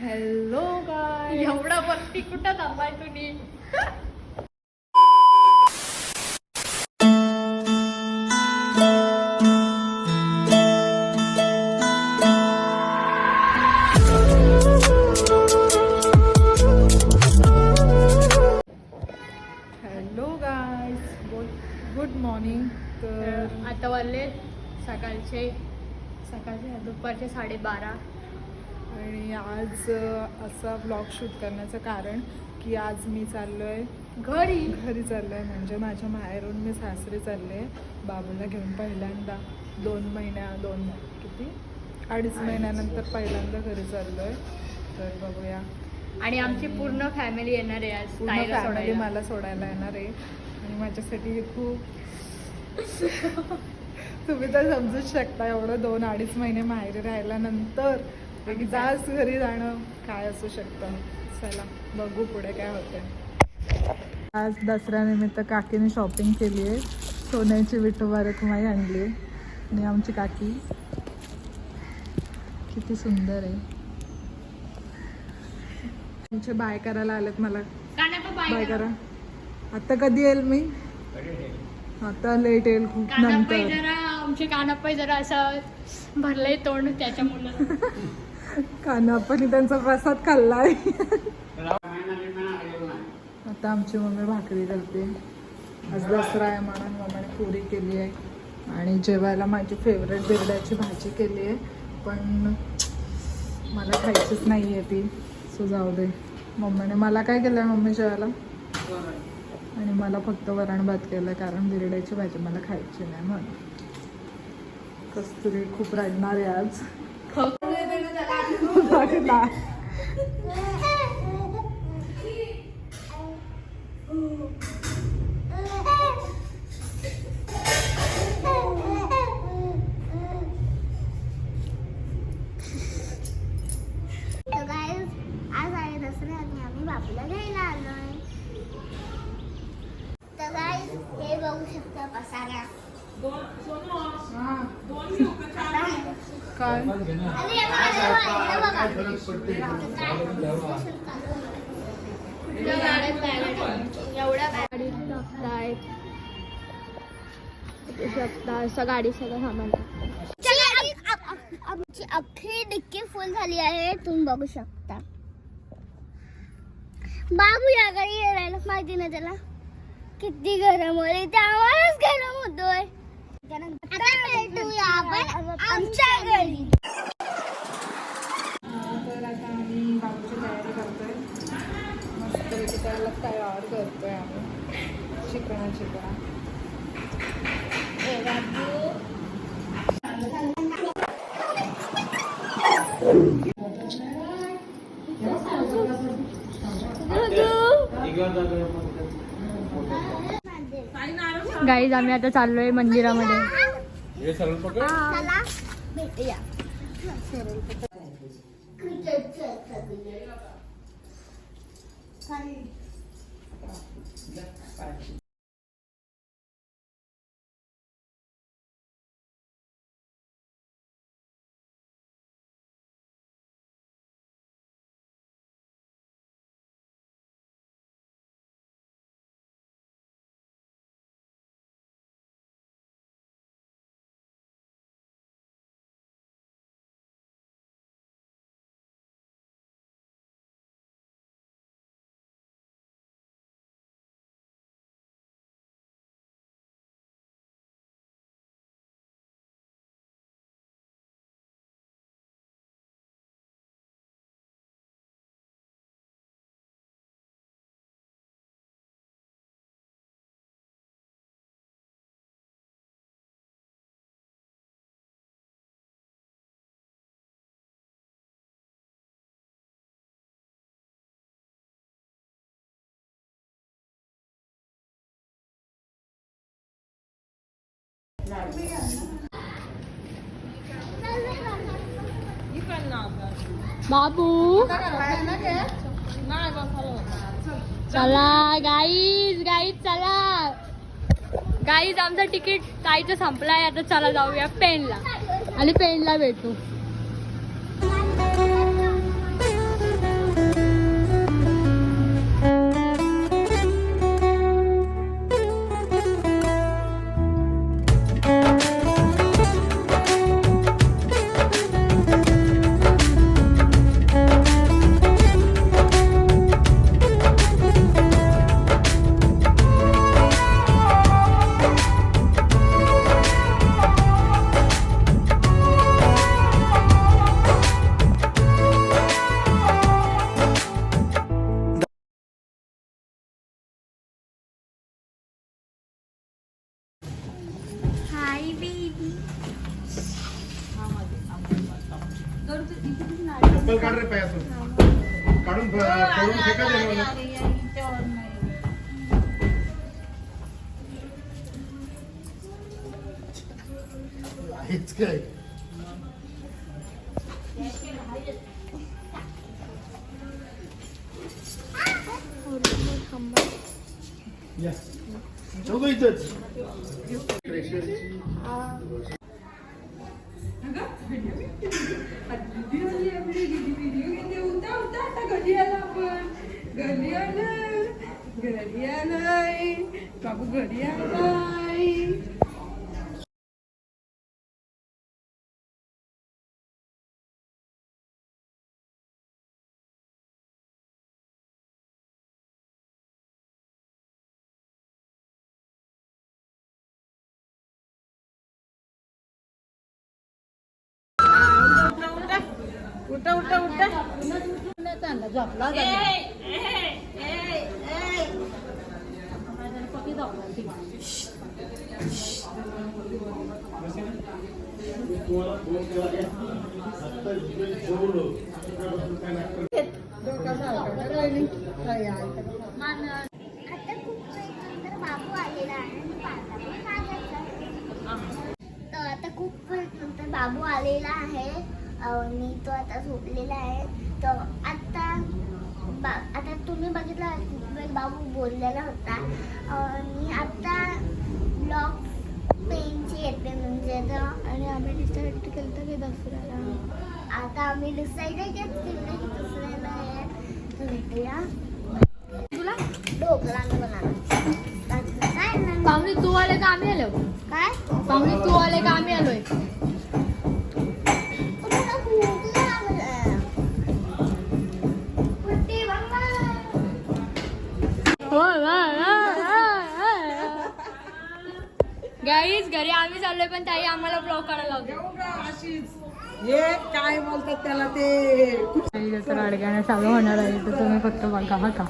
Hello गाय, एवढा वरती कुठं थांबाय तुम्ही? Hello guys, good morning. तर आता वाजले सकाळचे दुपारचे 12:30. आणि आज असा ब्लॉग शूट करण्याचं कारण की आज मी चाललो आहे घरी चाललो आहे, म्हणजे माझ्या माहेरून मी सासरी चालले आहे बाबूला घेऊन. पहिल्यांदा 2.5 महिन्यानंतर पहिल्यांदा घरी चाललो आहे. तर बघूया. आणि आमची पूर्ण फॅमिली येणार आहे आज. पूर्ण ताईला फॅमिली सोडायला. मला सोडायला येणार आहे आणि माझ्यासाठी हे खूप तुम्ही तर समजूच शकता, एवढं 2-2.5 महिने माहेरी राहिल्यानंतर एकदाच घरी जाणं काय असू शकतं. चला बघू पुढे काय होतंय. आज दसऱ्यानिमित्त काकीने शॉपिंग केली आहे. सोन्याची विठोबा रखुमाई आणली आहे आणि आमची काकी किती सुंदर आहे. तुमचे बाय करायला आलेत मला. बाय करा. आता कधी येईल मी? आता लेट येईल खूप नंतर. जरा आमचे कानापाई जरा असं भरलंय तोंड त्याच्यामुळे. कानापानी त्यांचा प्रसाद खाल्लाय. आता आमची मम्मी भाकरी करते. आज दसरा आहे म्हणून मम्मीने पुरी केली आहे आणि जेवायला माझी फेवरेट बिरड्याची भाजी केली आहे, पण मला खायचीच नाही आहे ती, सो जाऊ दे. मम्मीने मला काय केलं आहे मम्मी जेवायला? आणि मला फक्त वरण भात केलं कारण बिरड्याची भाजी मला खायची नाही म्हणून. कस्तुरी खूप रडणार आहे आज. आज आहे दसरा आणि आम्ही बापूला घ्यायला आलोय. तर गाईज हे बघू शकता पसारा. काय गाडी सगळं सामान. आमची अख्खी डिक्की फुल झाली आहे, तुम्ही बघू शकता. बाबू या गाडी यायला माहिती ना त्याला किती गरम होईल, ते आम्हालाच गरम होतोय. आता भेटूया आपण आमच्या घरी. तर आता आम्ही बाबूची तयारी करतोय. मस्त त्याला तयार करतोय आम्ही. चिकना गाईज आम्ही आता चाललोय मंदिरामध्ये. चला भेटूया. बाबू चला गाईज चला गाईज. आमचं तिकीट ताईचं संपलाय. आता चला जाऊया पेनला आणि पेनला भेटू. चप्पल काढ रे पायातून काढून पडून फेका दे मला हेच काय या चौघ इथंच बाबू घरी आलाय उठा उठा उठा झोपला आता खूप नंतर बाबू आलेला आहे तर आता खूप नंतर बाबू आलेला आहे आणि तो आता झोपलेला आहे तर आता तुम्ही बघितला बाबू बोललेला होता आणि आता ब्लॉग पेनची येते म्हणजे आणि आम्ही डिसाईड केलं तर की दसऱ्याला आता आम्ही डिसाईड केलं की दसऱ्याला आहे तर भेटूया तुला ढोकळा बनवणार पाहुणे तू आले का आम्ही आलो काय पाहुणे तू आले का आम्ही आलोय गाईज घरी आम्ही चाललोय पण ताई आम्हाला ब्लॉग काढायला लावते हे काय बोलतात त्याला ते अडगाणं चालू होणार आहे तर तुम्ही फक्त बघा हा का